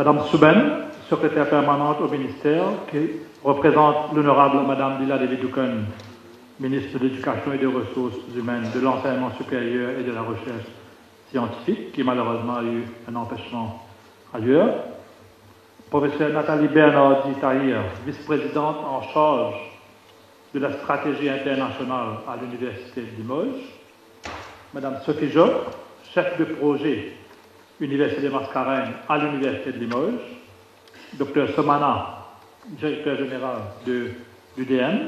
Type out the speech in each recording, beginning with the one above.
Madame Souben, secrétaire permanente au ministère, qui représente l'honorable Madame Lila Devi-Dukan, ministre de l'Éducation et des Ressources humaines, de l'Enseignement supérieur et de la Recherche scientifique, qui malheureusement a eu un empêchement ailleurs. Professeure Nathalie Bernardi-Tahir, vice-présidente en charge de la stratégie internationale à l'Université de Limoges. Madame Sophie Job, chef de projet Université des Mascareignes à l'Université de Limoges. Dr Somana, directeur général de l'UDM.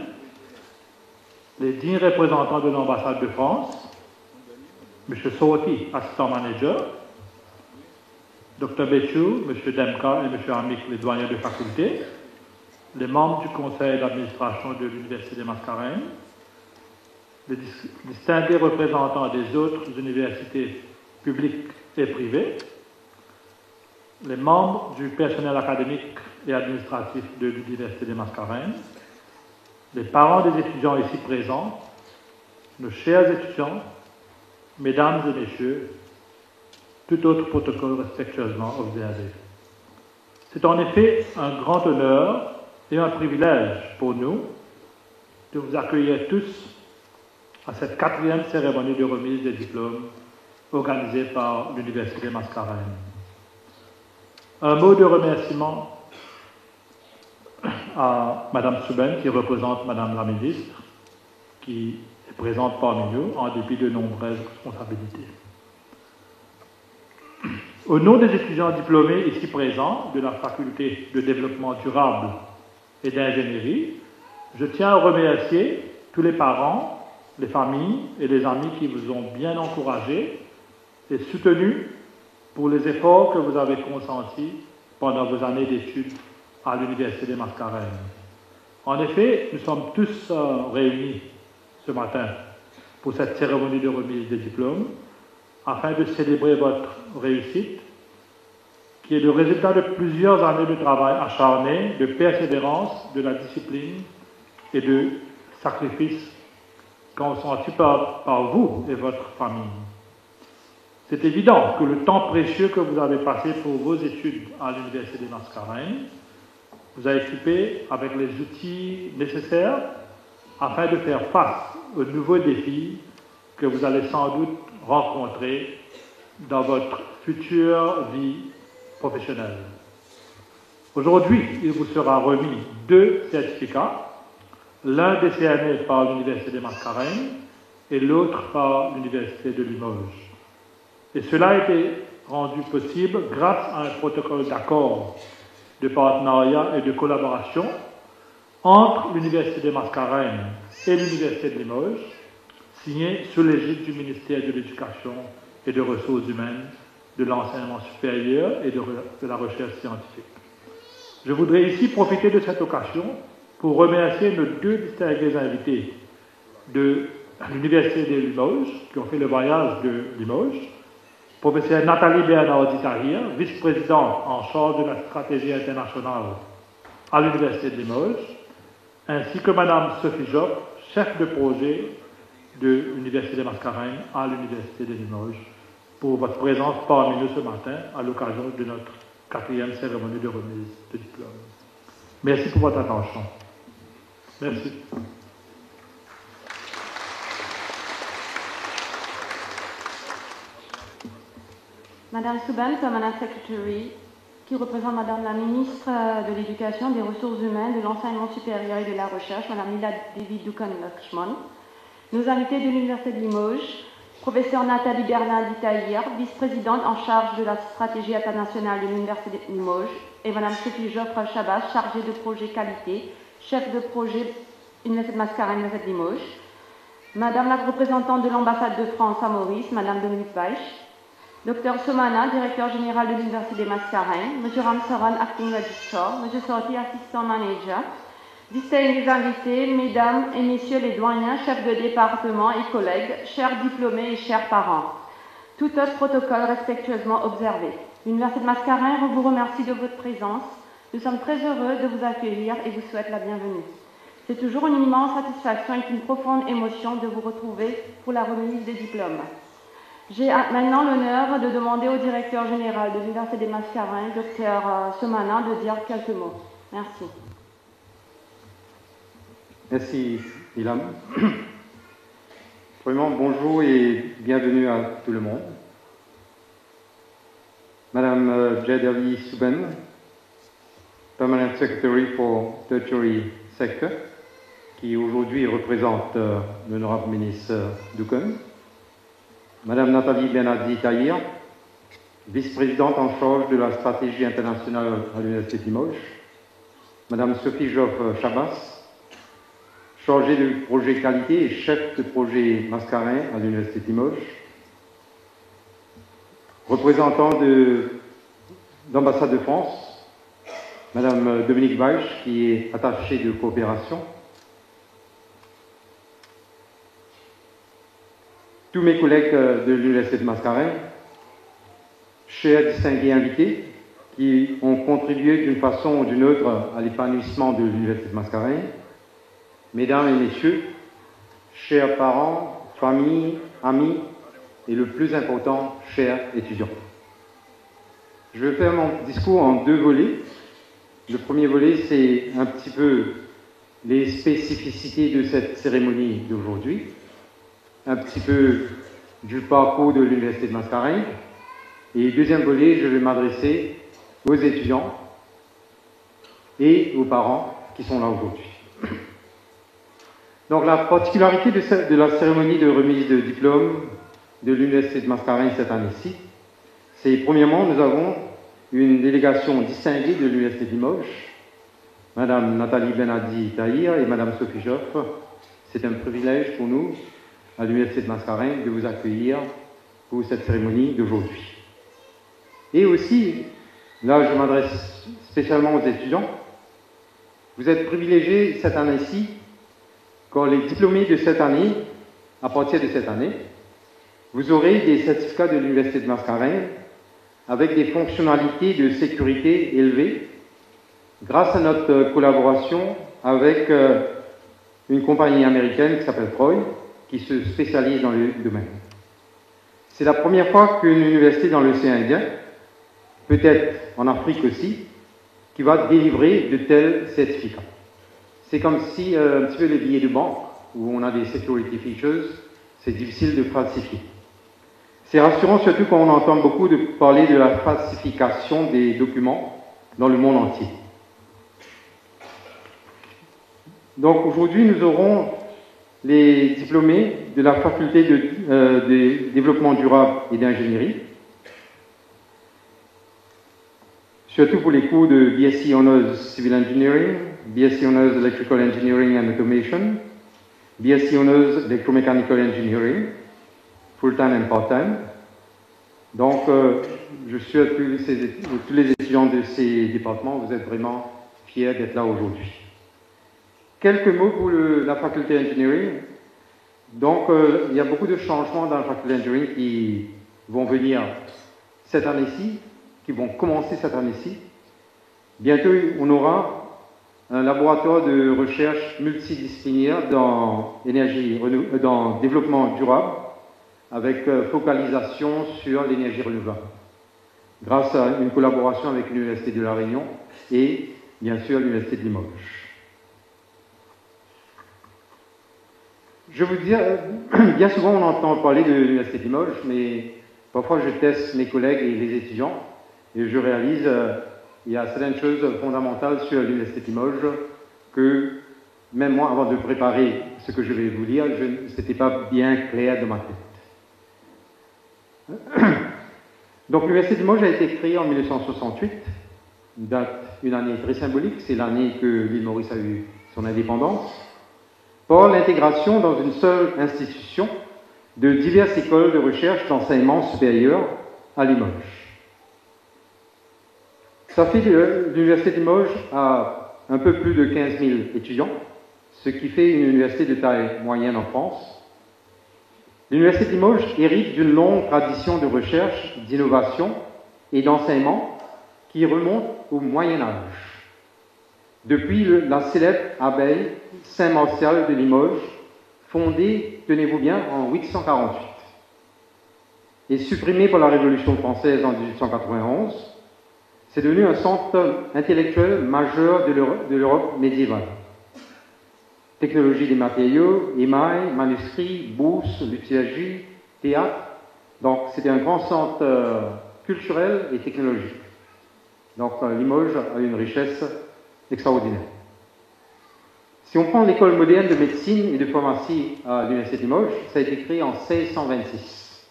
Les 10 représentants de l'ambassade de France. M. Soti, assistant manager. Dr Béchou, M. Demka et M. Amik, les doyens de faculté. Les membres du conseil d'administration de l'Université des Mascareignes. Les distingués représentants des autres universités publiques et privées. Les membres du personnel académique et administratif de l'Université des Mascareignes. Les parents des étudiants ici présents. Nos chers étudiants, mesdames et messieurs, tout autre protocole respectueusement observé. C'est en effet un grand honneur et un privilège pour nous de vous accueillir tous à cette 4e cérémonie de remise des diplômes organisée par l'Université Mascareignes. Un mot de remerciement à Madame Souben, qui représente Madame la ministre, qui est présente parmi nous en dépit de nombreuses responsabilités. Au nom des étudiants diplômés ici présents de la Faculté de développement durable et d'ingénierie, je tiens à remercier tous les parents, les familles et les amis qui vous ont bien encouragés et soutenus pour les efforts que vous avez consentis pendant vos années d'études à l'Université des Mascareignes. En effet, nous sommes tous réunis ce matin pour cette cérémonie de remise des diplômes afin de célébrer votre réussite, qui est le résultat de plusieurs années de travail acharné, de persévérance, de la discipline et de sacrifice consenti par vous et votre famille. C'est évident que le temps précieux que vous avez passé pour vos études à l'Université des Mascareignes vous a équipé avec les outils nécessaires afin de faire face aux nouveaux défis que vous allez sans doute rencontrer dans votre future vie professionnelle. Aujourd'hui, il vous sera remis 2 certificats, l'un décerné par l'Université des Mascareignes et l'autre par l'Université de Limoges. Et cela a été rendu possible grâce à un protocole d'accord de partenariat et de collaboration entre l'Université des Mascareignes et l'Université de Limoges, signé sous l'égide du ministère de l'Éducation et des Ressources humaines, de l'Enseignement supérieur et de la Recherche scientifique. Je voudrais ici profiter de cette occasion pour remercier nos 2 distingués invités de l'Université de Limoges, qui ont fait le voyage de Limoges, professeure Nathalie Bernardi-Tahir, vice-présidente en charge de la stratégie internationale à l'Université de Limoges, ainsi que Madame Sophie Job, chef de projet de l'Université des Mascareignes à l'Université de Limoges, pour votre présence parmi nous ce matin à l'occasion de notre 4e cérémonie de remise de diplôme. Merci pour votre attention. Merci. Madame Souben, Permanent Secretary, qui représente Madame la ministre de l'Éducation, des Ressources humaines, de l'Enseignement supérieur et de la Recherche, Madame Lila Devi-Dukan-Lakshman. Nos invités de l'Université de Limoges, professeure Nathalie Bernardi-Tahir, vice-présidente en charge de la stratégie internationale de l'Université de Limoges, et Madame Sophie Joffre Chabas, chargée de projet qualité, chef de projet Université de Mascareignes, Université de Limoges. Madame la représentante de l'ambassade de France à Maurice, Madame Dominique Weich. Dr Somana, directeur général de l'Université des Mascareignes, M. Ramsaran, acting registrar, M. Soti, assistant manager, distingués invités, mesdames et messieurs les doyens, chefs de département et collègues, chers diplômés et chers parents. Tout autre protocole respectueusement observé. L'Université de Mascareignes vous remercie de votre présence. Nous sommes très heureux de vous accueillir et vous souhaite la bienvenue. C'est toujours une immense satisfaction et une profonde émotion de vous retrouver pour la remise des diplômes. J'ai maintenant l'honneur de demander au directeur général de l'Université des Mascarens, Dr Somana, de dire quelques mots. Merci. Merci, Ilam. Premièrement, bonjour et bienvenue à tout le monde. Madame Jadavi Souben, Permanent Secretary for Tertiary Sector, qui aujourd'hui représente l'honorable ministre Dukan. Madame Nathalie Benadi Tahir, vice-présidente en charge de la stratégie internationale à l'Université de Limoges. Madame Sophie Joff-Chabas, chargée du projet qualité et chef de projet Mascarin à l'Université de Limoges. Représentant de l'ambassade de France, Madame Dominique Weich, qui est attachée de coopération. Tous mes collègues de l'Université de Mascarin, chers distingués invités, qui ont contribué d'une façon ou d'une autre à l'épanouissement de l'Université de Mascarin, Mesdames et Messieurs, chers parents, familles, amis, et le plus important, chers étudiants. Je vais faire mon discours en deux volets. Le premier volet, c'est un petit peu les spécificités de cette cérémonie d'aujourd'hui, un petit peu du parcours de l'Université de Mascarin. Et deuxième volet, je vais m'adresser aux étudiants et aux parents qui sont là aujourd'hui. Donc la particularité de la cérémonie de remise de diplôme de l'Université de Mascarin cette année-ci, c'est premièrement, nous avons une délégation distinguée de l'Université de Limoges, Madame Nathalie Benadi Tahir et Madame Sophie Joff. C'est un privilège pour nous, à l'Université de Mascarin, de vous accueillir pour cette cérémonie d'aujourd'hui. Et aussi, là je m'adresse spécialement aux étudiants, vous êtes privilégiés cette année-ci, quand les diplômés de cette année, à partir de cette année, vous aurez des certificats de l'Université de Mascarin avec des fonctionnalités de sécurité élevées grâce à notre collaboration avec une compagnie américaine qui s'appelle Troy, qui se spécialise dans le domaine. C'est la première fois qu'une université dans l'océan Indien, peut-être en Afrique aussi, qui va délivrer de tels certificats. C'est comme si un petit peu les billets de banque, où on a des security features, c'est difficile de falsifier. C'est rassurant surtout quand on entend beaucoup parler de la falsification des documents dans le monde entier. Donc aujourd'hui, nous aurons les diplômés de la faculté de développement durable et d'ingénierie, surtout pour les cours de BSc Honors Civil Engineering, BSc Honors Electrical Engineering and Automation, BSc Honors Electromechanical Engineering, full-time and part-time. Donc, je suis à tous les étudiants de ces départements, vous êtes vraiment fiers d'être là aujourd'hui. Quelques mots pour la faculté d'engineering. Donc, il y a beaucoup de changements dans la faculté d'engineering qui vont venir cette année-ci, qui vont commencer cette année-ci. Bientôt, on aura un laboratoire de recherche multidisciplinaire dans développement durable, avec focalisation sur l'énergie renouvelable, grâce à une collaboration avec l'Université de La Réunion et, bien sûr, l'Université de Limoges. Je vous dis, bien souvent on entend parler de l'Université de Limoges, mais parfois je teste mes collègues et les étudiants, et je réalise il y a certaines choses fondamentales sur l'Université de Limoges que, même moi, avant de préparer ce que je vais vous dire, ce n'était pas bien clair dans ma tête. Donc l'Université de Limoges a été créée en 1968, une année très symbolique, c'est l'année que l'île Maurice a eu son indépendance, par l'intégration dans une seule institution de diverses écoles de recherche d'enseignement supérieur à Limoges. Ça fait de l'Université de Limoges à un peu plus de 15 000 étudiants, ce qui fait une université de taille moyenne en France. L'Université de Limoges hérite d'une longue tradition de recherche, d'innovation et d'enseignement qui remonte au Moyen Âge. Depuis la célèbre abbaye Saint-Martial de Limoges, fondée, tenez-vous bien, en 848. et supprimé par la Révolution française en 1891, c'est devenu un centre intellectuel majeur de l'Europe médiévale. Technologie des matériaux, émail, manuscrits, bourses, luthiergie, théâtre. Donc c'était un grand centre culturel et technologique. Donc Limoges a une richesse extraordinaire. Si on prend l'école moderne de médecine et de pharmacie à l'Université de Limoges, ça a été créé en 1626.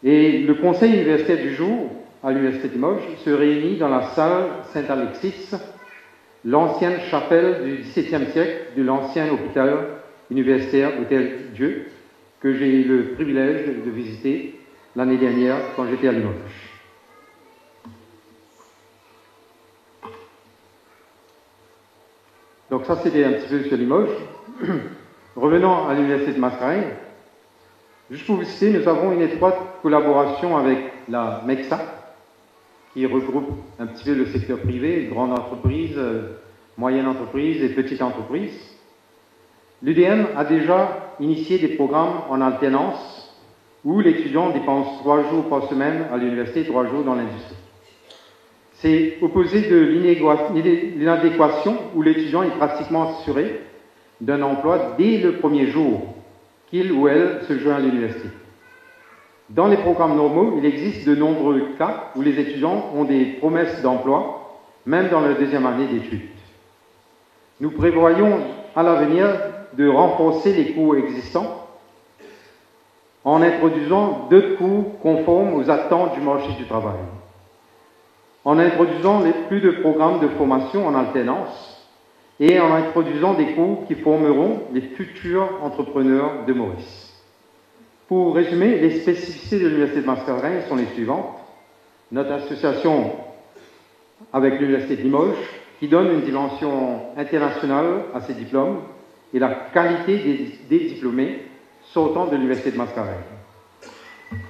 Et le conseil universitaire du jour à l'Université de Limoges se réunit dans la salle Saint-Alexis, l'ancienne chapelle du XVIIe siècle de l'ancien hôpital universitaire Hôtel Dieu, que j'ai eu le privilège de visiter l'année dernière quand j'étais à Limoges. Donc ça, c'était un petit peu sur Limoges. Revenons à l'Université de Mascarene. Juste pour vous citer, nous avons une étroite collaboration avec la MEXA, qui regroupe un petit peu le secteur privé, grandes entreprises, moyennes entreprises et petites entreprises. L'UDM a déjà initié des programmes en alternance où l'étudiant dépense 3 jours par semaine à l'université et 3 jours dans l'industrie. C'est opposé de l'inadéquation où l'étudiant est pratiquement assuré d'un emploi dès le premier jour qu'il ou elle se joint à l'université. Dans les programmes normaux, il existe de nombreux cas où les étudiants ont des promesses d'emploi, même dans leur deuxième année d'études. Nous prévoyons à l'avenir de renforcer les cours existants en introduisant 2 cours conformes aux attentes du marché du travail, en introduisant plus de programmes de formation en alternance et en introduisant des cours qui formeront les futurs entrepreneurs de Maurice. Pour résumer, les spécificités de l'Université de Mascarene sont les suivantes. Notre association avec l'Université de Limoges, qui donne une dimension internationale à ses diplômes, et la qualité des diplômés sortant de l'Université de Mascarene.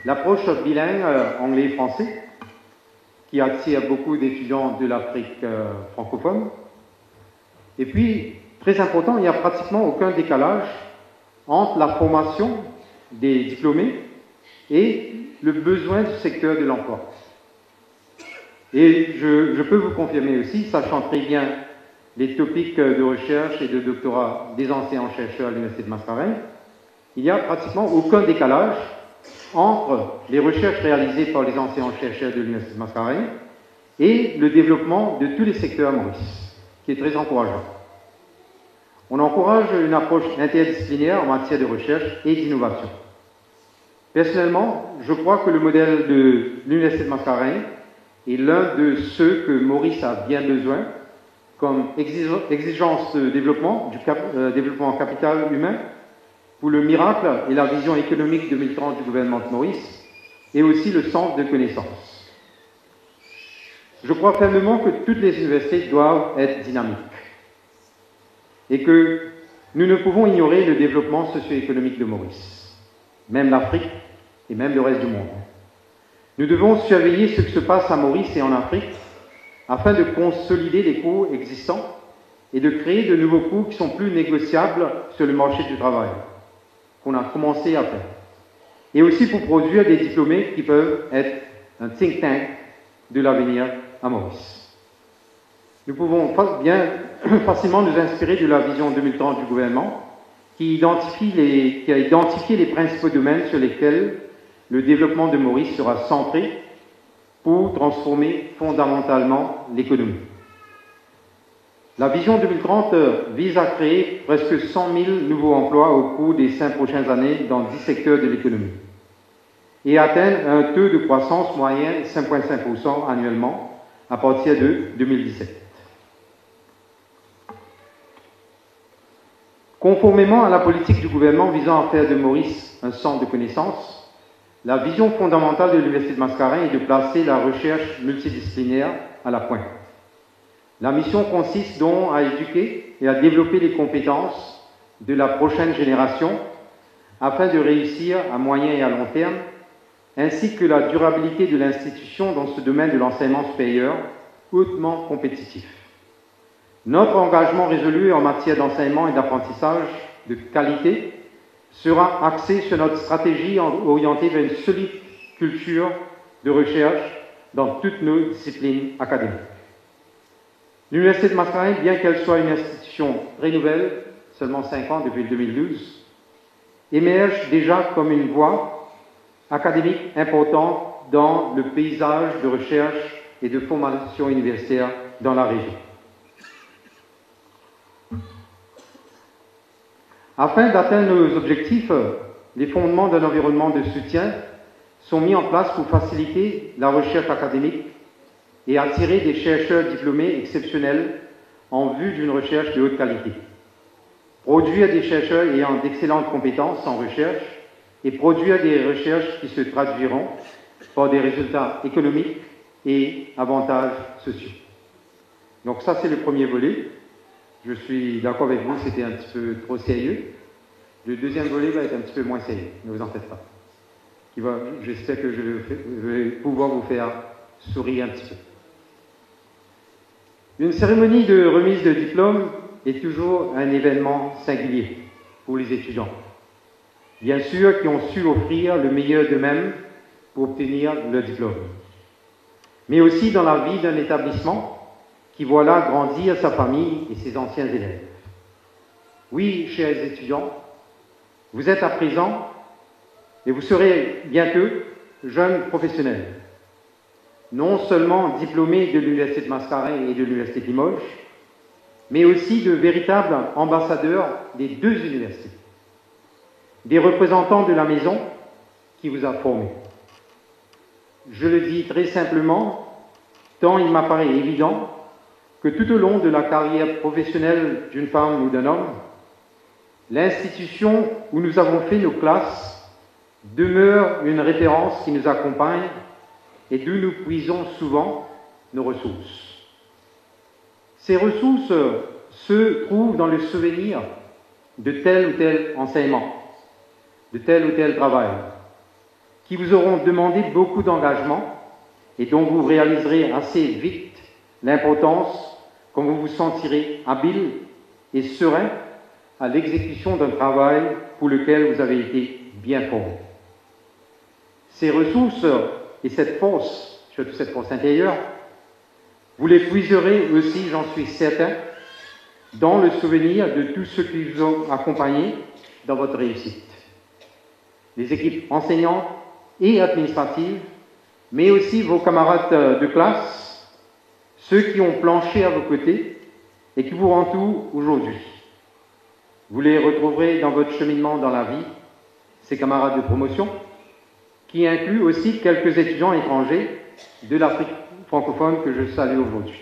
L'approche bilingue anglais-français, qui attire beaucoup d'étudiants de l'Afrique francophone. Et puis, très important, il n'y a pratiquement aucun décalage entre la formation des diplômés et le besoin du secteur de l'emploi. Et je peux vous confirmer aussi, sachant très bien les topics de recherche et de doctorat des enseignants-chercheurs à l'Université de Mascarene, il n'y a pratiquement aucun décalage entre les recherches réalisées par les enseignants-chercheurs de l'Université de Mascarene et le développement de tous les secteurs à Maurice, qui est très encourageant. On encourage une approche interdisciplinaire en matière de recherche et d'innovation. Personnellement, je crois que le modèle de l'Université de Mascarene est l'un de ceux que Maurice a bien besoin, comme exigence de développement, développement capital humain, pour le miracle et la vision économique 2030 du gouvernement de Maurice, et aussi le centre de connaissances. Je crois fermement que toutes les universités doivent être dynamiques et que nous ne pouvons ignorer le développement socio-économique de Maurice, même l'Afrique et même le reste du monde. Nous devons surveiller ce qui se passe à Maurice et en Afrique afin de consolider les cours existants et de créer de nouveaux cours qui sont plus négociables sur le marché du travail, qu'on a commencé à faire. Et aussi pour produire des diplômés qui peuvent être un think tank de l'avenir à Maurice. Nous pouvons bien facilement nous inspirer de la vision 2030 du gouvernement qui a identifié les principaux domaines sur lesquels le développement de Maurice sera centré pour transformer fondamentalement l'économie. La vision 2030 vise à créer presque 100 000 nouveaux emplois au cours des 5 prochaines années dans 10 secteurs de l'économie et atteindre un taux de croissance moyen de 5,5% annuellement à partir de 2017. Conformément à la politique du gouvernement visant à faire de Maurice un centre de connaissances, la vision fondamentale de l'Université de Mascarene est de placer la recherche multidisciplinaire à la pointe. La mission consiste donc à éduquer et à développer les compétences de la prochaine génération afin de réussir à moyen et à long terme, ainsi que la durabilité de l'institution dans ce domaine de l'enseignement supérieur hautement compétitif. Notre engagement résolu en matière d'enseignement et d'apprentissage de qualité sera axé sur notre stratégie orientée vers une solide culture de recherche dans toutes nos disciplines académiques. L'Université de Mascarenhas, bien qu'elle soit une institution très nouvelle, seulement 5 ans depuis 2012, émerge déjà comme une voie académique importante dans le paysage de recherche et de formation universitaire dans la région. Afin d'atteindre nos objectifs, les fondements d'un environnement de soutien sont mis en place pour faciliter la recherche académique et attirer des chercheurs diplômés exceptionnels en vue d'une recherche de haute qualité. Produire des chercheurs ayant d'excellentes compétences en recherche et produire des recherches qui se traduiront par des résultats économiques et avantages sociaux. Donc ça, c'est le premier volet. Je suis d'accord avec vous, c'était un petit peu trop sérieux. Le deuxième volet va être un petit peu moins sérieux, ne vous en faites pas. J'espère que je vais pouvoir vous faire sourire un petit peu. Une cérémonie de remise de diplôme est toujours un événement singulier pour les étudiants. Bien sûr, qui ont su offrir le meilleur d'eux-mêmes pour obtenir le diplôme. Mais aussi dans la vie d'un établissement qui voit là grandir sa famille et ses anciens élèves. Oui, chers étudiants, vous êtes à présent et vous serez bientôt jeunes professionnels. Non seulement diplômés de l'Université de Mascarenhas et de l'Université de Limoges, mais aussi de véritables ambassadeurs des deux universités, des représentants de la maison qui vous a formé. Je le dis très simplement, tant il m'apparaît évident que tout au long de la carrière professionnelle d'une femme ou d'un homme, l'institution où nous avons fait nos classes demeure une référence qui nous accompagne et d'où nous puisons souvent nos ressources. Ces ressources se trouvent dans le souvenir de tel ou tel enseignement, de tel ou tel travail, qui vous auront demandé beaucoup d'engagement et dont vous réaliserez assez vite l'importance quand vous vous sentirez habile et serein à l'exécution d'un travail pour lequel vous avez été bien formé. Ces ressources et cette force, surtout cette force intérieure, vous les puiserez aussi, j'en suis certain, dans le souvenir de tous ceux qui vous ont accompagné dans votre réussite. Les équipes enseignantes et administratives, mais aussi vos camarades de classe, ceux qui ont planché à vos côtés et qui vous entourent aujourd'hui. Vous les retrouverez dans votre cheminement dans la vie, ces camarades de promotion, qui inclut aussi quelques étudiants étrangers de l'Afrique francophone que je salue aujourd'hui.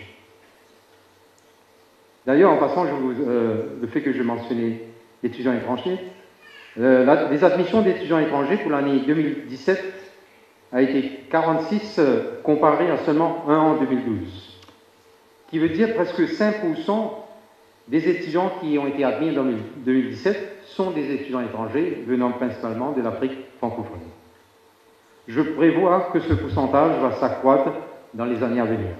D'ailleurs, en passant, le fait que je mentionnais étudiants étrangers, les admissions d'étudiants étrangers pour l'année 2017 a été 46 comparé à seulement 1 en 2012, qui veut dire presque 5% des étudiants qui ont été admis en 2017 sont des étudiants étrangers venant principalement de l'Afrique francophone. Je prévois que ce pourcentage va s'accroître dans les années à venir.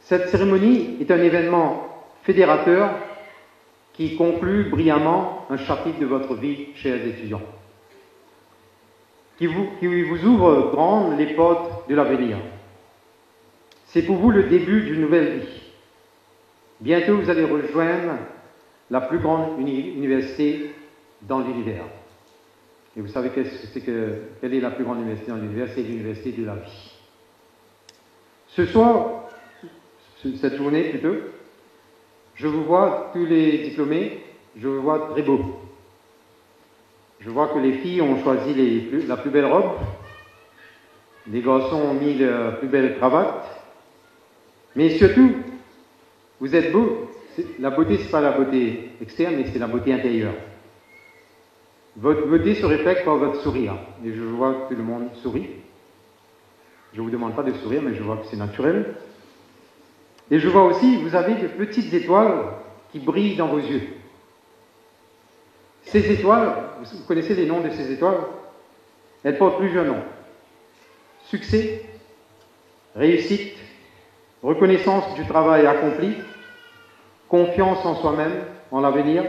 Cette cérémonie est un événement fédérateur qui conclut brillamment un chapitre de votre vie, chers étudiants, qui vous ouvre grandes les portes de l'avenir. C'est pour vous le début d'une nouvelle vie. Bientôt, vous allez rejoindre la plus grande université dans l'univers. Et vous savez quelle est la plus grande université dans l'univers? C'est l'université de la vie. Ce soir, cette journée plutôt, je vous vois tous les diplômés, je vous vois très beaux. Je vois que les filles ont choisi la plus belle robe, les garçons ont mis la plus belle cravate, mais surtout, vous êtes beaux. La beauté, ce n'est pas la beauté externe, mais c'est la beauté intérieure. Votre beauté se reflète par votre sourire. Et je vois que tout le monde sourit. Je ne vous demande pas de sourire, mais je vois que c'est naturel. Et je vois aussi, vous avez de petites étoiles qui brillent dans vos yeux. Ces étoiles, vous connaissez les noms de ces étoiles? Elles portent plusieurs noms. Succès, réussite, reconnaissance du travail accompli, confiance en soi-même, en l'avenir,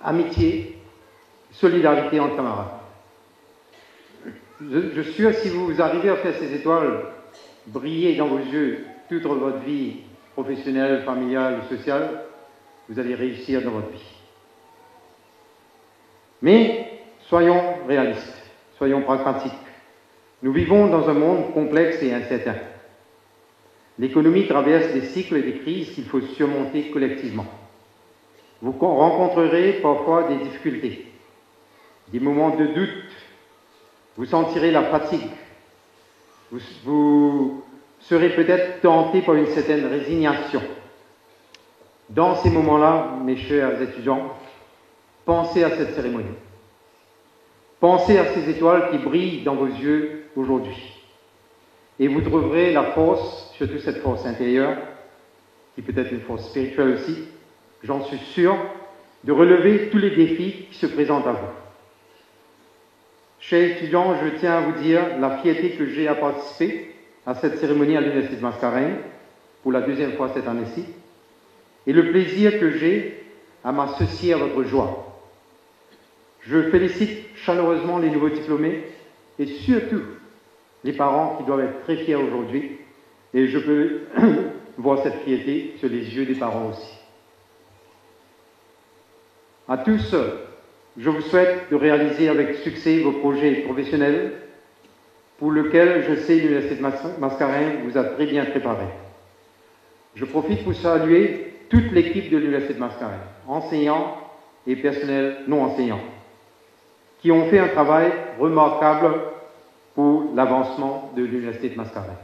amitié, solidarité entre camarades. Je suis sûr, si vous arrivez à faire ces étoiles briller dans vos yeux toute votre vie professionnelle, familiale ou sociale, vous allez réussir dans votre vie. Mais soyons réalistes, soyons pragmatiques. Nous vivons dans un monde complexe et incertain. L'économie traverse des cycles et des crises qu'il faut surmonter collectivement. Vous rencontrerez parfois des difficultés, des moments de doute. Vous sentirez la fatigue. Vous serez peut-être tenté par une certaine résignation. Dans ces moments-là, mes chers étudiants, pensez à cette cérémonie. Pensez à ces étoiles qui brillent dans vos yeux aujourd'hui. Et vous trouverez la force, surtout cette force intérieure, qui peut être une force spirituelle aussi, j'en suis sûr, de relever tous les défis qui se présentent à vous. Chers étudiants, je tiens à vous dire la fierté que j'ai à participer à cette cérémonie à l'Université de Mascarenhas, pour la deuxième fois cette année-ci, et le plaisir que j'ai à m'associer à votre joie. Je félicite chaleureusement les nouveaux diplômés et surtout les parents qui doivent être très fiers aujourd'hui, et je peux voir cette fierté sur les yeux des parents aussi. À tous, je vous souhaite de réaliser avec succès vos projets professionnels pour lesquels je sais l'Université de Mascarenhas vous a très bien préparé. Je profite pour saluer toute l'équipe de l'Université de Mascarenhas, enseignants et personnel non enseignants, qui ont fait un travail remarquable pour l'avancement de l'Université de Mascarenhas.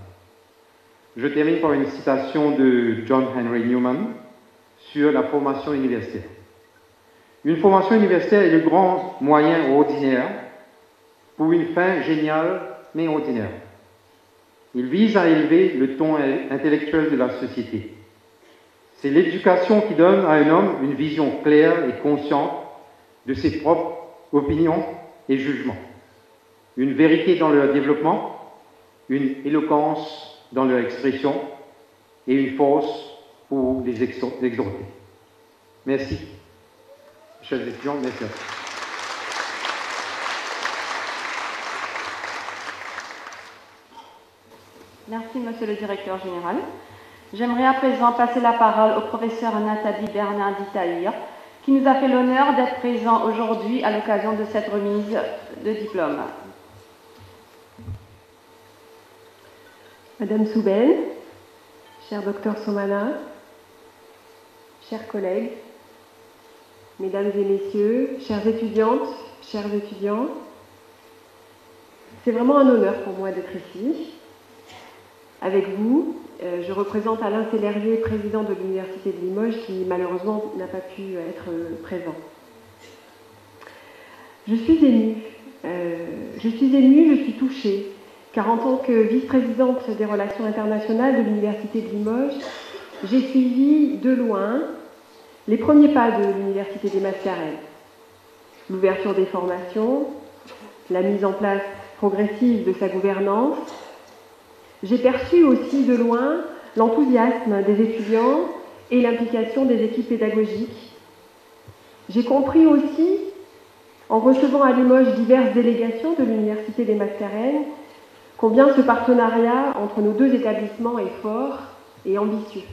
Je termine par une citation de John Henry Newman sur la formation universitaire. Une formation universitaire est le grand moyen ordinaire pour une fin géniale mais ordinaire. Il vise à élever le ton intellectuel de la société. C'est l'éducation qui donne à un homme une vision claire et consciente de ses propres opinions et jugements, une vérité dans leur développement, une éloquence dans leur expression et une force pour les exhorter. Merci. Chers étudiants, merci. Merci, Monsieur le Directeur Général. J'aimerais à présent passer la parole au professeur Nathalie Bernardi-Tahir, qui nous a fait l'honneur d'être présent aujourd'hui à l'occasion de cette remise de diplôme. Madame Soubel, cher docteur Somana, chers collègues, mesdames et messieurs, chères étudiantes, chers étudiants, c'est vraiment un honneur pour moi d'être ici, avec vous. Je représente Alain Sellerier, président de l'Université de Limoges, qui malheureusement n'a pas pu être présent. Je suis émue, je suis touchée, car en tant que vice-présidente des relations internationales de l'Université de Limoges, j'ai suivi de loin les premiers pas de l'Université des Mascarenhas. L'ouverture des formations, la mise en place progressive de sa gouvernance. J'ai perçu aussi de loin l'enthousiasme des étudiants et l'implication des équipes pédagogiques. J'ai compris aussi, en recevant à Limoges diverses délégations de l'Université des Mascarenhas, combien ce partenariat entre nos deux établissements est fort et ambitieux.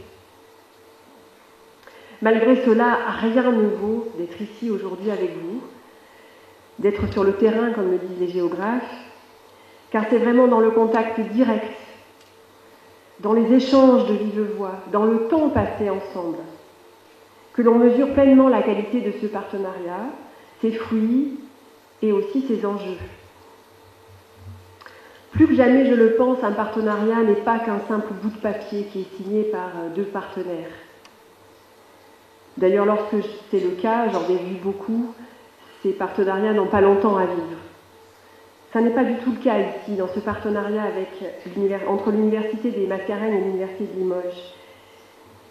Malgré cela, rien ne vaut d'être ici aujourd'hui avec vous, d'être sur le terrain, comme le disent les géographes, car c'est vraiment dans le contact direct, dans les échanges de vive voix, dans le temps passé ensemble, que l'on mesure pleinement la qualité de ce partenariat, ses fruits et aussi ses enjeux. Plus que jamais, je le pense, un partenariat n'est pas qu'un simple bout de papier qui est signé par deux partenaires. D'ailleurs, lorsque c'est le cas, j'en ai vu beaucoup, ces partenariats n'ont pas longtemps à vivre. Ça n'est pas du tout le cas ici, dans ce partenariat entre l'Université des Mascarenhas et l'Université de Limoges.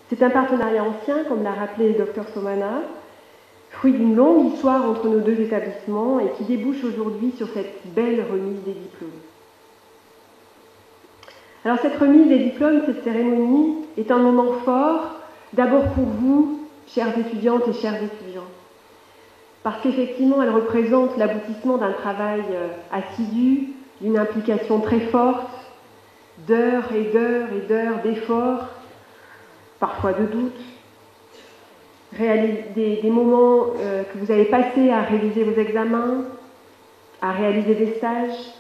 C'est un partenariat ancien, comme l'a rappelé le docteur Somana, fruit d'une longue histoire entre nos deux établissements et qui débouche aujourd'hui sur cette belle remise des diplômes. Alors cette remise des diplômes, cette cérémonie, est un moment fort, d'abord pour vous, chères étudiantes et chers étudiants. parce qu'effectivement, elle représente l'aboutissement d'un travail assidu, d'une implication très forte, d'heures et d'heures et d'heures d'efforts, parfois de doutes, des moments que vous avez passés à réviser vos examens, à réaliser des stages.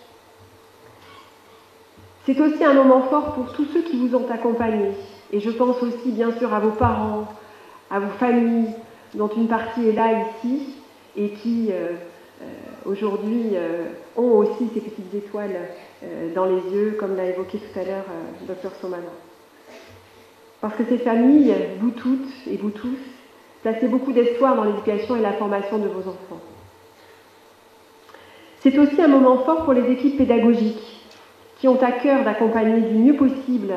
C'est aussi un moment fort pour tous ceux qui vous ont accompagnés. Et je pense aussi bien sûr à vos parents, à vos familles, dont une partie est là ici, et qui aujourd'hui ont aussi ces petites étoiles dans les yeux, comme l'a évoqué tout à l'heure le Dr Somana. Parce que ces familles, vous toutes et vous tous, placez beaucoup d'espoir dans l'éducation et la formation de vos enfants. C'est aussi un moment fort pour les équipes pédagogiques qui ont à cœur d'accompagner du mieux possible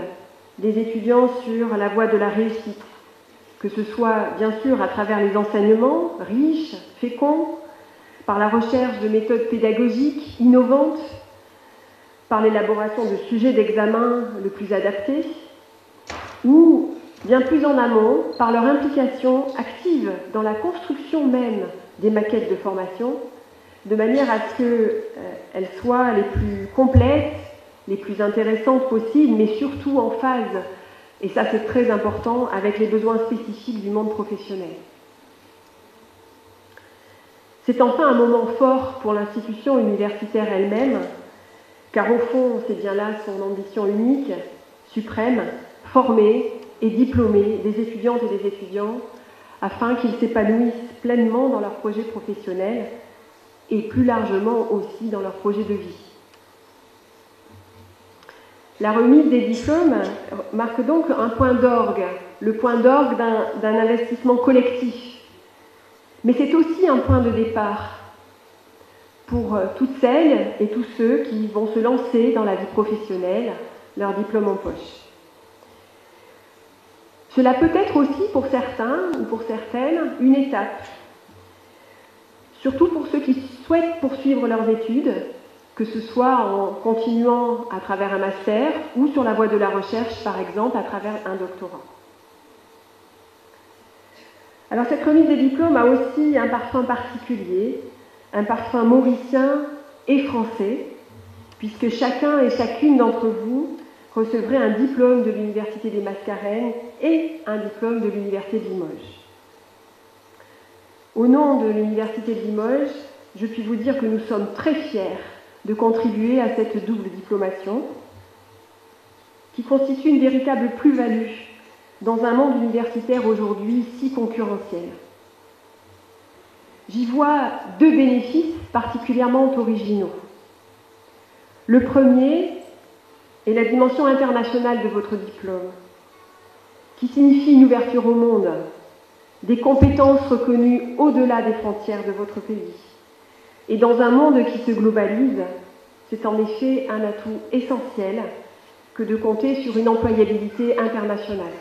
les étudiants sur la voie de la réussite, que ce soit bien sûr à travers les enseignements riches, féconds, par la recherche de méthodes pédagogiques innovantes, par l'élaboration de sujets d'examen le plus adaptés, ou bien plus en amont, par leur implication active dans la construction même des maquettes de formation, de manière à ce qu'elles soient les plus complètes, les plus intéressantes possibles, mais surtout en phase, et ça c'est très important, avec les besoins spécifiques du monde professionnel. C'est enfin un moment fort pour l'institution universitaire elle-même, car au fond, c'est bien là son ambition unique, suprême, former et diplômer des étudiantes et des étudiants afin qu'ils s'épanouissent pleinement dans leur projet professionnel et plus largement aussi dans leur projet de vie. La remise des diplômes marque donc un point d'orgue, le point d'orgue d'un investissement collectif. Mais c'est aussi un point de départ pour toutes celles et tous ceux qui vont se lancer dans la vie professionnelle, leur diplôme en poche. Cela peut être aussi pour certains ou pour certaines une étape, surtout pour ceux qui souhaitent poursuivre leurs études, que ce soit en continuant à travers un master ou sur la voie de la recherche, par exemple, à travers un doctorat. Alors cette remise des diplômes a aussi un parfum particulier, un parfum mauricien et français, puisque chacun et chacune d'entre vous recevrez un diplôme de l'Université des Mascareignes et un diplôme de l'Université de Limoges. Au nom de l'Université de Limoges, je puis vous dire que nous sommes très fiers de contribuer à cette double diplomation qui constitue une véritable plus-value dans un monde universitaire aujourd'hui si concurrentiel. J'y vois deux bénéfices particulièrement originaux. Le premier est la dimension internationale de votre diplôme, qui signifie une ouverture au monde, des compétences reconnues au-delà des frontières de votre pays. Et dans un monde qui se globalise, c'est en effet un atout essentiel que de compter sur une employabilité internationale.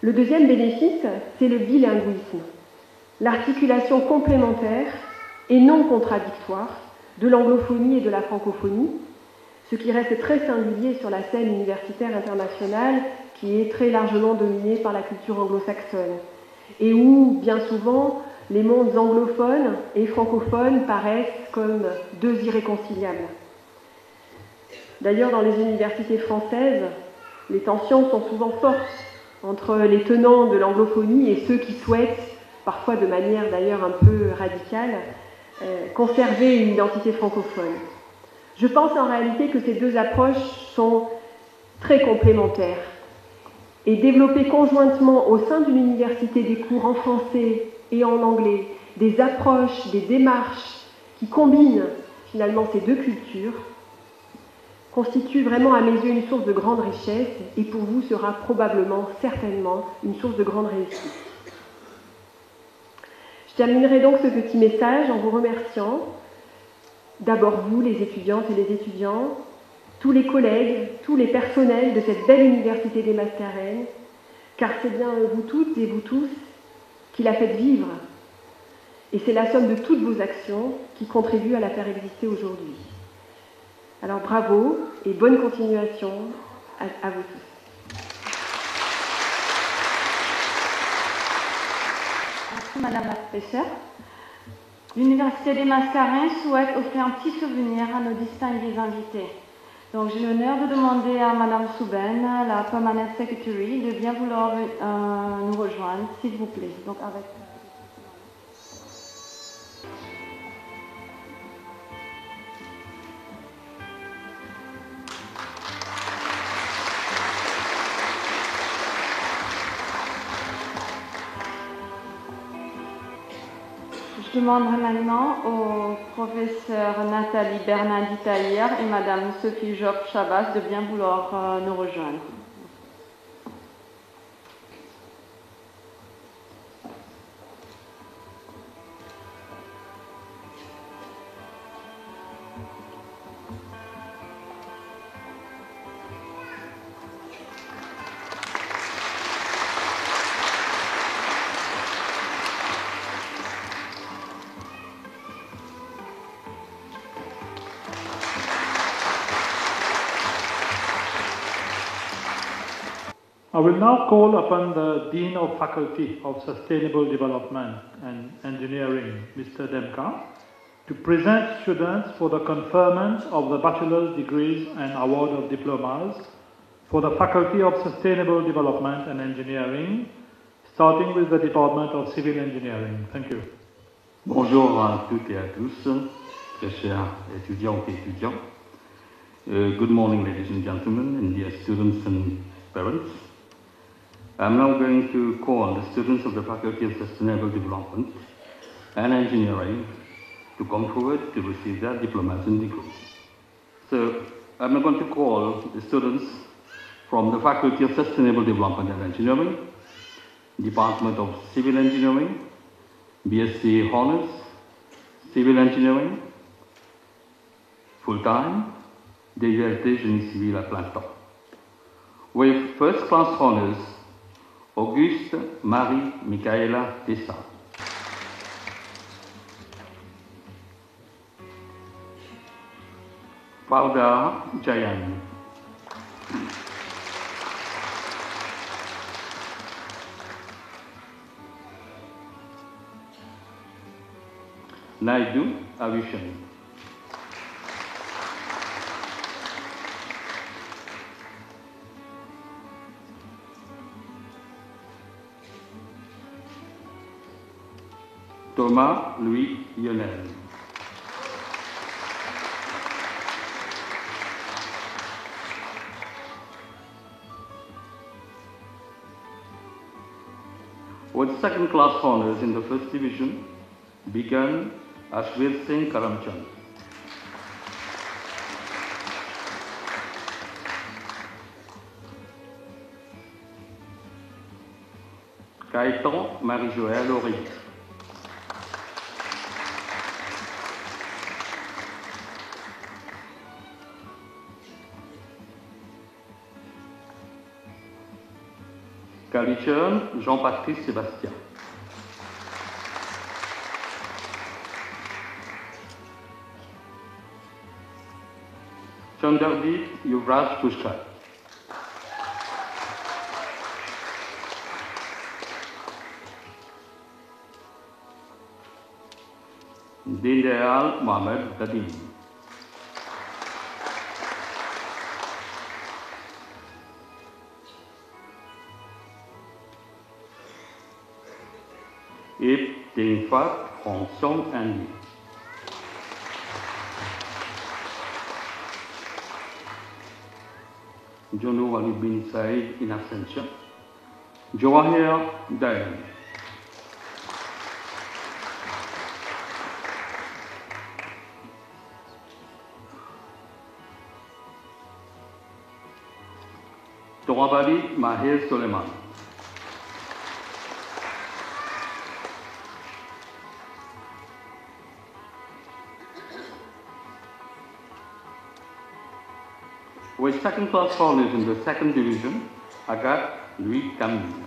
Le deuxième bénéfice, c'est le bilinguisme, l'articulation complémentaire et non contradictoire de l'anglophonie et de la francophonie, ce qui reste très singulier sur la scène universitaire internationale qui est très largement dominée par la culture anglo-saxonne et où, bien souvent, les mondes anglophones et francophones paraissent comme deux irréconciliables. D'ailleurs, dans les universités françaises, les tensions sont souvent fortes entre les tenants de l'anglophonie et ceux qui souhaitent, parfois de manière d'ailleurs un peu radicale, conserver une identité francophone. Je pense en réalité que ces deux approches sont très complémentaires et développer conjointement au sein d'une université des cours en français et en anglais, des approches, des démarches qui combinent finalement ces deux cultures, constitue vraiment à mes yeux une source de grande richesse et pour vous sera probablement, certainement, une source de grande réussite. Je terminerai donc ce petit message en vous remerciant, d'abord vous, les étudiantes et les étudiants, tous les collègues, tous les personnels de cette belle université des Mascareignes, car c'est bien vous toutes et vous tous qui la faites vivre. Et c'est la somme de toutes vos actions qui contribuent à la faire exister aujourd'hui. Alors bravo et bonne continuation à vous tous. Madame la professeure. L'Université des Mascarins souhaite offrir un petit souvenir à nos distingués invités. Donc j'ai l'honneur de demander à Madame Souben, la Permanent Secretary, de bien vouloir nous rejoindre, s'il vous plaît. Donc avec... Je demanderai maintenant au professeur Nathalie Bernadi-Taillère et Madame Sophie Job-Chabas de bien vouloir nous rejoindre. I will now call upon the Dean of Faculty of Sustainable Development and Engineering, Mr. Demka, to present students for the conferment of the bachelor's degrees and award of diplomas for the Faculty of Sustainable Development and Engineering, starting with the Department of Civil Engineering. Thank you. Bonjour à toutes et à tous, très chers étudiants et étudiants. Good morning, ladies and gentlemen, and dear students and parents. I'm now going to call the students of the Faculty of Sustainable Development and Engineering to come forward to receive their diplomas and degrees. So I'm now going to call the students from the Faculty of Sustainable Development and Engineering, Department of Civil Engineering, BSc Honors, Civil Engineering, full-time, DULT Génie Civil à plein temps. With first-class honors, Auguste Marie Michaela Tessa. Fauda Jayan. Naidu Avishan. Thomas Louis Lionel. With second-class honors in the first division, began Ashvir Singh Karamchand. Gaëtan Marie-Joëlle Horry. Calichern Jean-Patrice Sébastien. Chandardeep Yuvraj Pushkar. Dindayal Mohamed Dadim. Ip Dingfat Hong Song Andy. Jono Ali bin Said in absentia. Jawahir Dayan. Torabali Mahir Soleiman. With second-class honors in the second division, Agathe Louis Camille.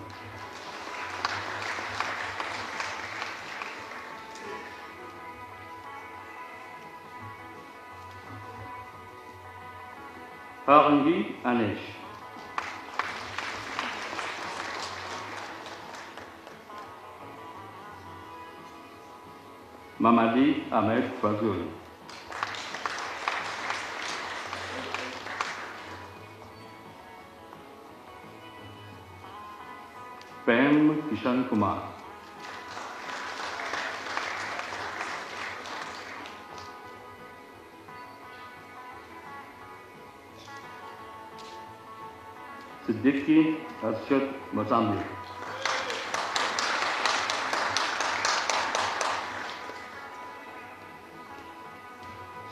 Harangi Anesh. Mamadi Ahmed Fazul. Prem Kishan Kumar. Siddiqui Arshad Mozambique.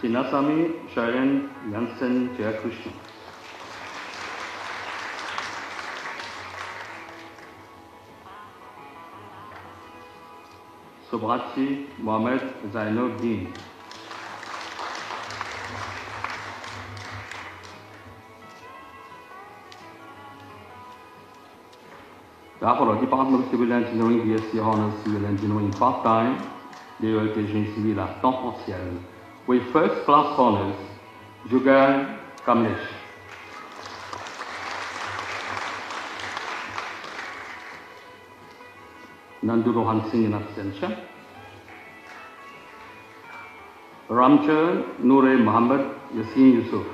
Sinasami Sharon Jansen Jayakrishna. Subhachi Mohamed Zainuddin. Therefore, the Department of Civil Engineering, BSc Honours Civil Engineering part-time, DELT Génie Civil à temps partiel, with first-class honours, Jugal Kamlesh. Nandu Rohan Singh in absentia. Ramcharan Noor Muhammad Yassin Yusuf.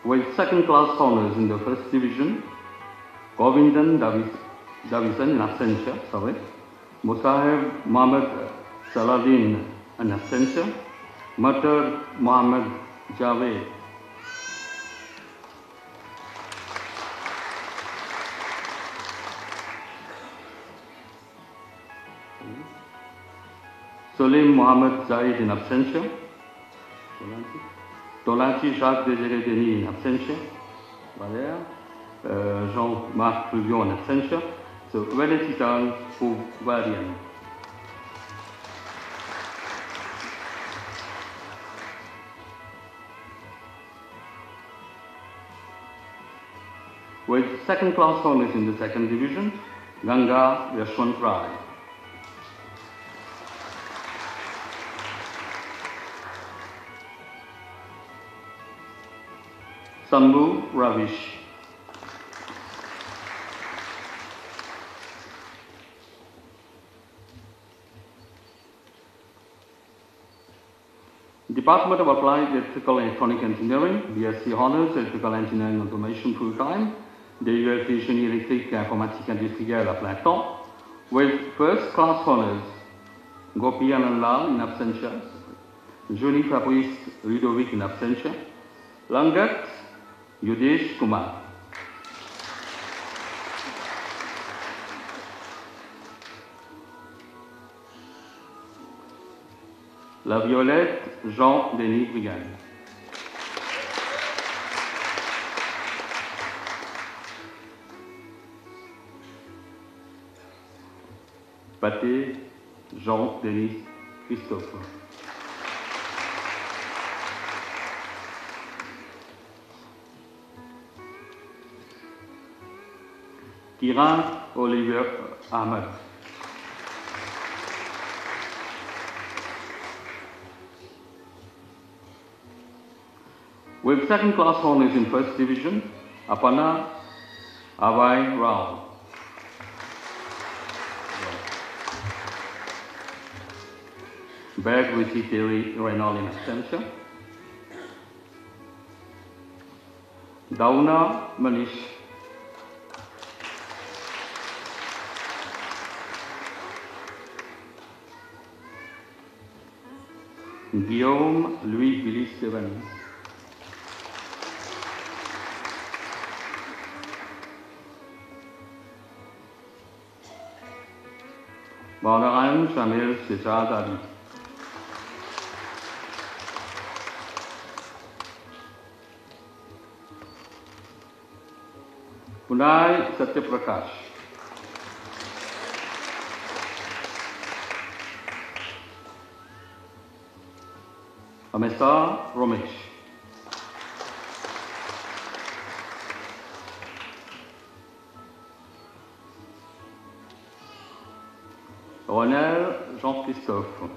With second-class honours in the first division, Govindan Davison in absentia, Musahib Mohammad Saladin in absentia, Matar Mohammad Javed. Solim Mohammad Zaid in absentia. Tolanti Jacques Désiré Denis in absentia. Jean-Marc Truvion in absentia. So, Veletitan Pouvarian. With second-class honours in the second division, Ganga Yashwant Rai. Sambhu Ravish. Department of Applied Electrical and Electronic Engineering, BSc Honours, Electrical Engineering Automation full-time, DULT Génie électrique et informatique industrielle à plein temps, with first-class honours, Gopi Anandlal in absentia, Jolie Fabrice Ludovic in absentia, Langat Yudesh Kumar. La Violette Jean-Denis Brigade. Pathé Jean-Denis Christophe. Kiran Olivier Ahmed. With second-class honours in first division, Apana Avai Rao. Berg Rishi Terry Reynolds in absentia. Dauna Manish. Guillaume Louis Billy Steven. Baunaran Shamil Shejad Ali. Punai Satyaprakash. Amesa Romesh. Ronel Jean-Christophe.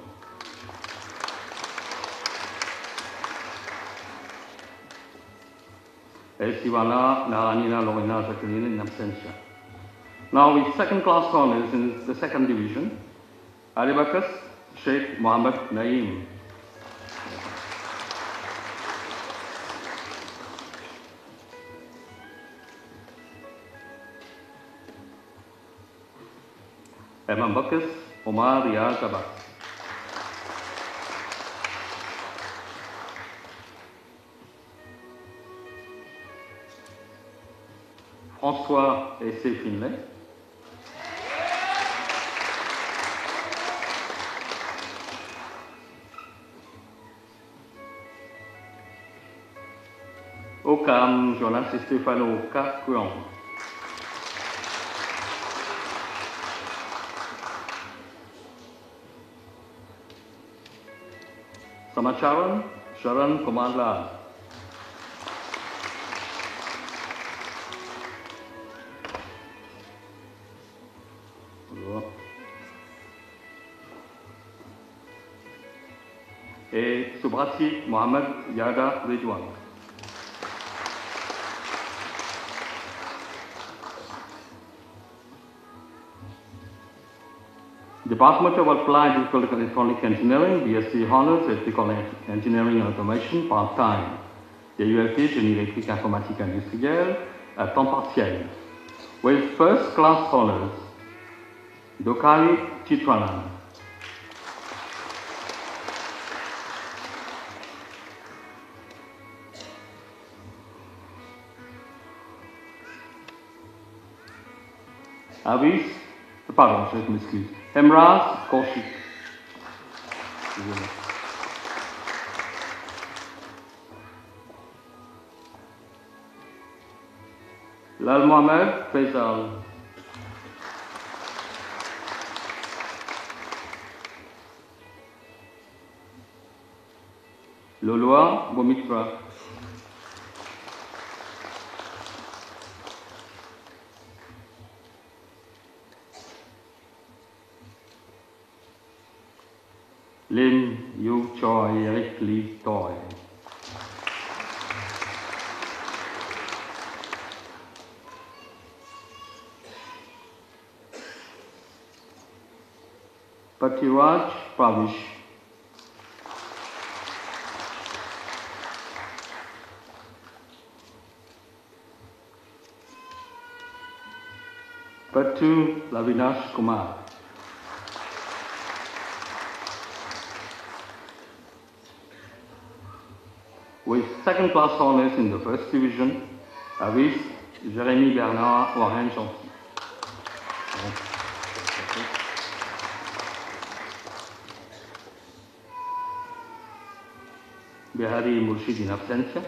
Siwana Naranina Lorena Jacqueline in absentia. Now with second class honors in the second division, Alibakas Sheikh Mohammed Naeem. Imam Bakas Omar Riyaz Abbas. François S. Finlay. Okam Jonas Stefano Kakuan. Samacharan Sharan Kumar. Et Subrati Mohamed Yada Ridwan. Department of Applied Electronic Engineering, BSc Honors, Electrical Engineering and Automation, part-time. DULT, Génie électrique informatique industrielle, à temps partiel. With first class honors, Dokali Chitranan. Avis, pardon, je m'excuse. Hemraz Kaushik. Lal Mohamed Faisal. Loloa Bomitra. Lin Yu Choi Eric Lee Toy. Patiraj Pravish. Patu Lavinash Kumar. With second class honors in the first division, Avis Jérémy Bernard Warren Chanty. Behari Murshid in absentia.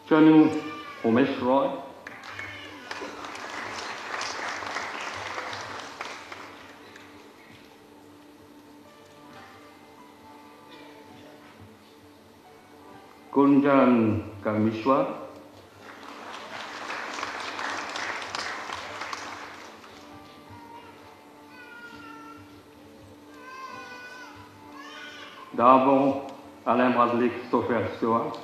Chanu Umesh Roy. Kunjan Kamishwar. D'abord, Alain Bradley Christopher Stewart.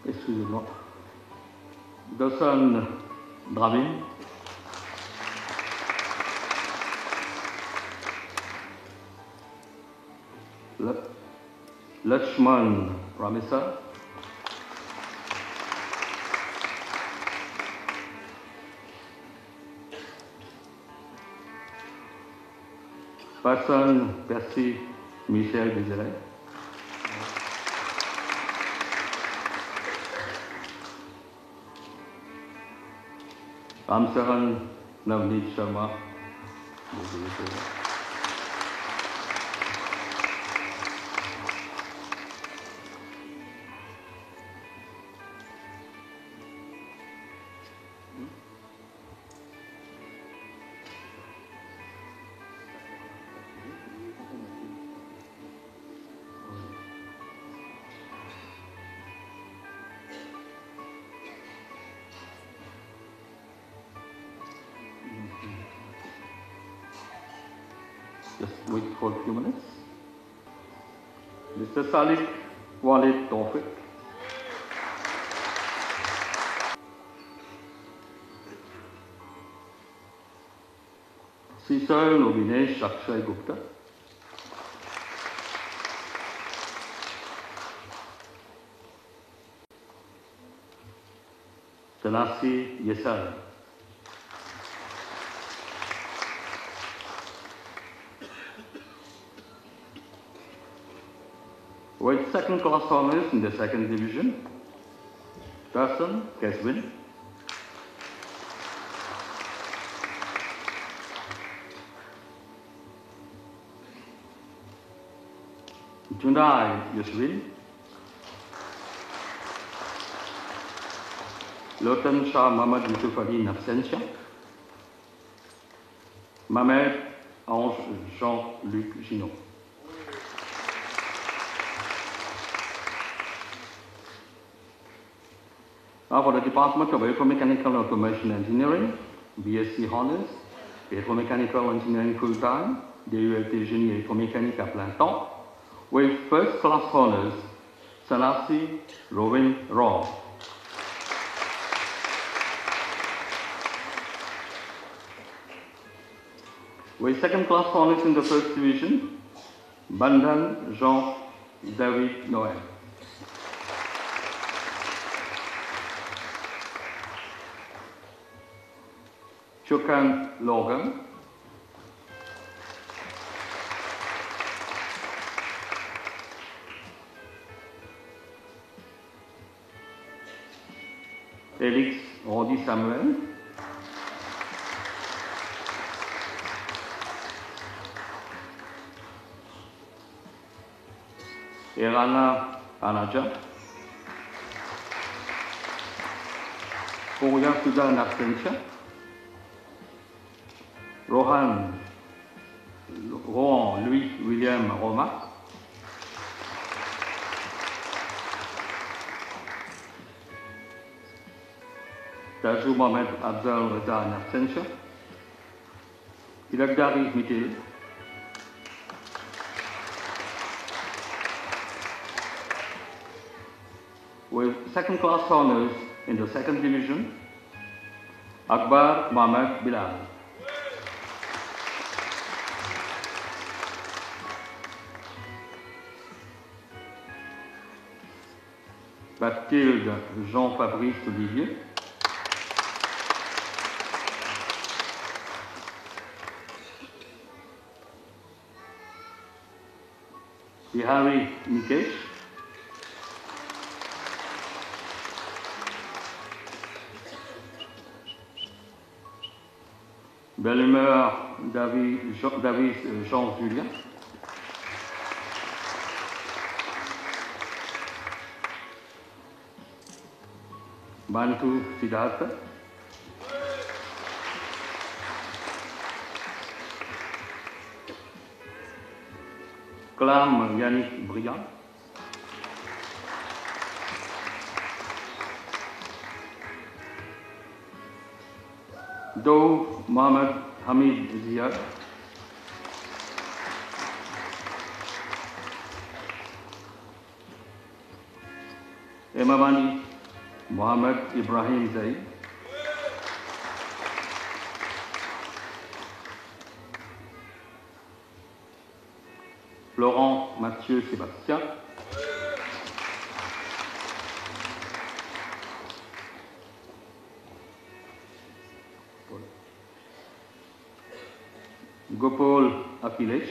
Excusez-moi. Dosan Dravin. Lakshman Ramesa. Passan Percy Michel Désiré. Ramsaran Navneet Sharma. Just wait for a few minutes. Mr. Salik Walid Tawfiq. Cesar Nobinesh Akshay Gupta. Tanasi Yesar. With second class honors in the second division, Tassan Keswin. Junai Yuswin. Lotan Shah Mohamed Yusuf Ali in absentia. Mohamed Ange Jean-Luc Ginot. For the Department of Electromechanical Automation Engineering, BSc Honors, Electromechanical Engineering full-time, DULT Génie électromécanique à plein temps, with first class honors, Sanasi Rowan Raw. With second class honors in the first division, Bandan Jean-David Noël. Chokan Logan. Félix Rodi Samuel. Erana Anaja. Korea Sudan Absentia. Rohan Louis William Roma. Tajou Mohamed Abdel Reza in absentia. Ilagdari Mitil. With second class honors in the second division, Akbar Mohamed Bilal. Bathilde Jean-Fabrice Olivier. Bihari Nikesh. Belle-Humeur David Jean-Julien. Bantu Siddhartha. Clam Yannick Briand. Dove Mohamed Hamid Ziad. Emamani Mohamed Ibrahim Zaid. Florent Mathieu Sébastien. Gopal Akhilesh.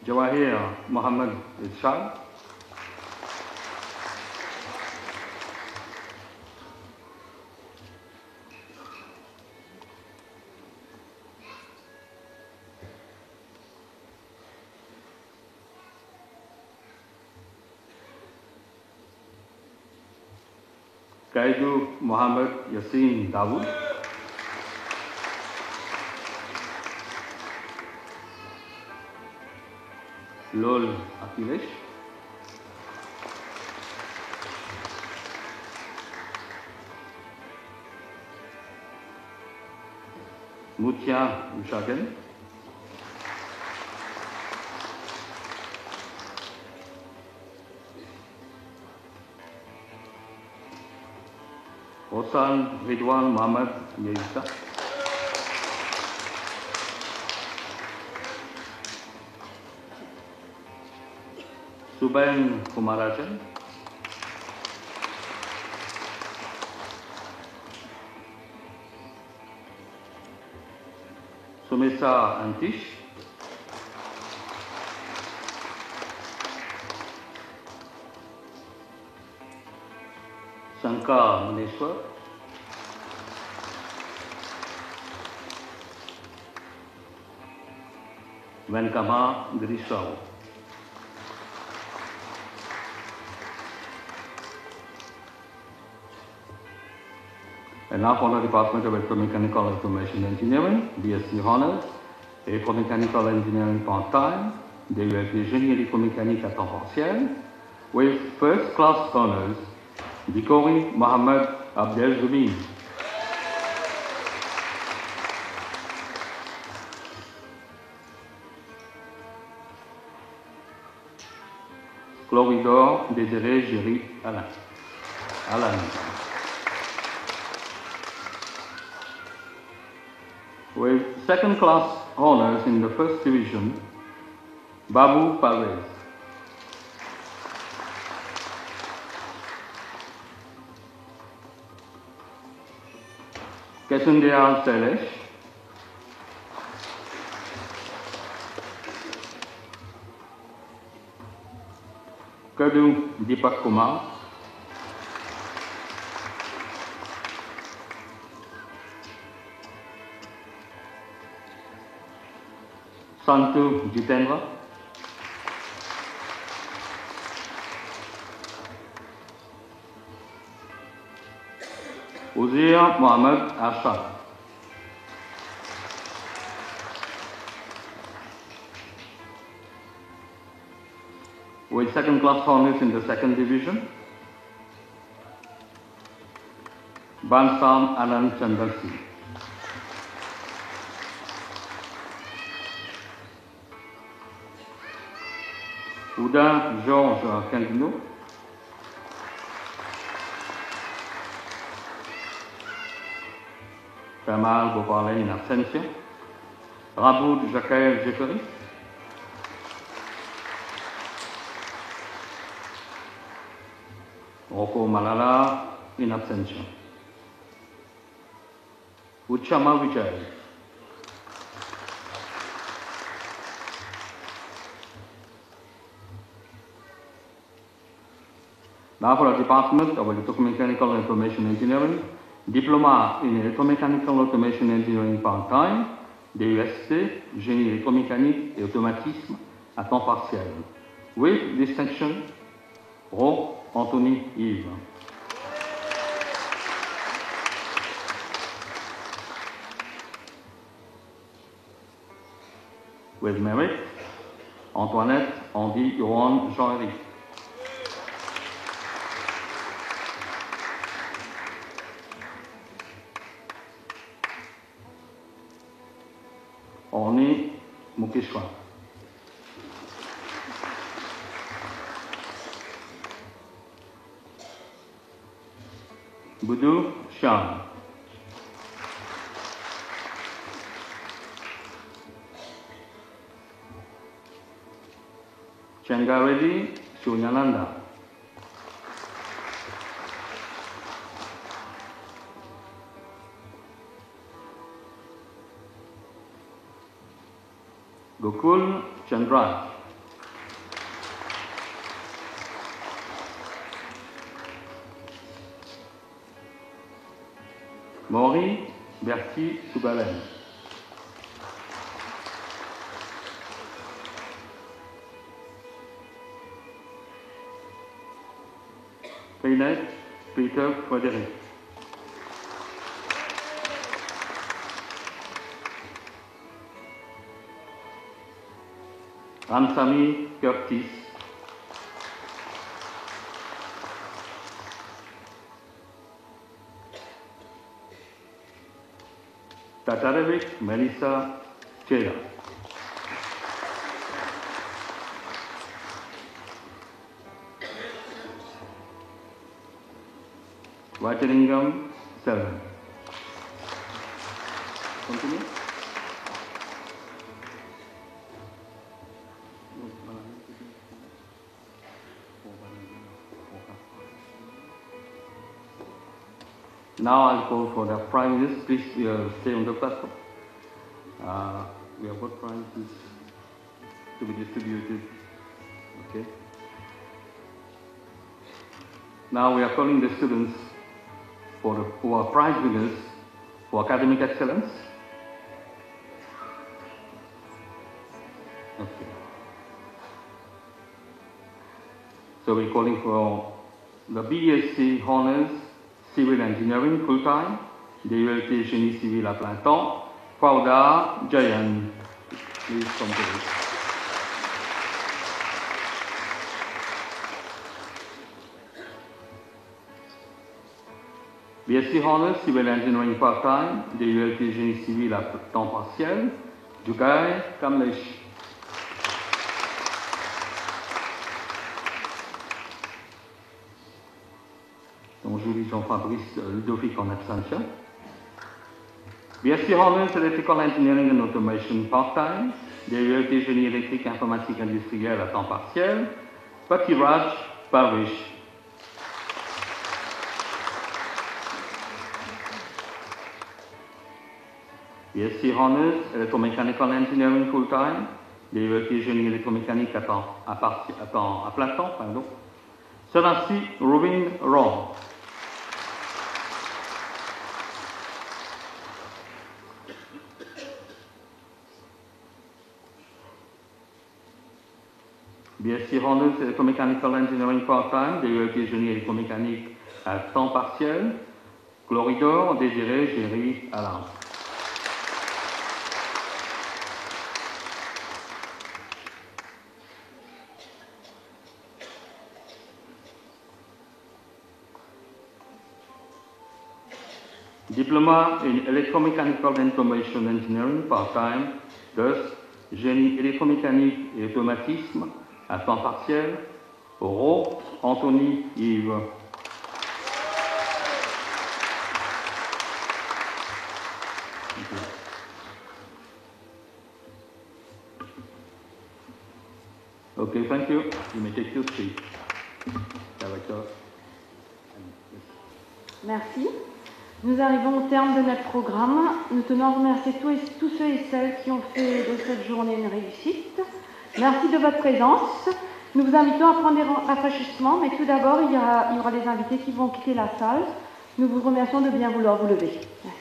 Jawahir Mohammad Irshad. Kaidu Mohammad Yassin Dawood. Lol Akhilesh. Mutia Ushagen, Hosan Ridwan Muhammad Yeisa, Subain Kumarajan, Sumesa Antish, Shankar Maneshwar, Venkama Girishrao. And now for the Department of Electromechanical Information Engineering, BSc Honors, Electromechanical Engineering part-time, DUF Génie électromécanique à temps partiel, with first-class honors, Bikori Mohamed Abdel Zubin. Chloridor Désiré Géry Alain. With second-class honors in the first division, Babu Parvez. Kesundea Selesh. Kadu Deepak Kumar. Santu Jitendra. Uzir Mohamed Ashad. With second-class honors in the second division, Bansam Anand Chandrasi. Ouda Georges Candino. Kamal Gopalen in absentia. Raboud Jakael Jefferi. Rocco Malala in absentia. Uchama Vijay. Now for the Department of Electromechanical Information Engineering, Diploma in Electromechanical Automation Engineering part-time, DUST, Génie électromécanique et automatisme à temps partiel. With distinction, Ro Anthony Yves. With merit, Antoinette Andy Yohan Jean-Éric. Orni Mukeshwar. Boudou Shan. Changaredi Shunyananda. Gokul Chandraj. Maury Berti Soubalen. Paynet Peter Frederick. Ramsamy Curtis. Tatarevic Melissa Cheda. Vacharingam Selvan. Continue. Now I'll call for the prizes. Please stay on the platform. We have got prizes to be distributed. Okay. Now we are calling the students who are prize winners for academic excellence. Okay. So we're calling for the BSc Honors Civil Engineering full-time, DULT Génie Civil à plein temps, Fauda Jayan. Please come to this. BSc Honors Civil Engineering part-time, DULT Génie Civil à temps partiel, Jukai Kamlesh. Donc Julie Jean-Fabrice Ludovic en absentia. BSc Honors Electrical Engineering and Automation part-time, DULT Génie électrique informatique industrielle à temps partiel, Patiraj Parvish. BSc Honors Electromechanical Engineering full-time, DULT Génie électromécanique à plein temps, pardon. Sanasi Rubin Ron. BSc Honors Electromechanical Engineering part-time, DULT Génie électromécanique à temps partiel, Chloridor Désiré Géry Alain. Diploma in Electromechanical and Automation Engineering part-time, thus Génie électromécanique et automatisme à temps partiel, Ro Anthony Yves. Okay, thank you. You may take your seat. Director. Merci. Nous arrivons au terme de notre programme. Nous tenons à remercier tous ceux et celles qui ont fait de cette journée une réussite. Merci de votre présence. Nous vous invitons à prendre des rafraîchissements, mais tout d'abord, il y aura des invités qui vont quitter la salle. Nous vous remercions de bien vouloir vous lever. Merci.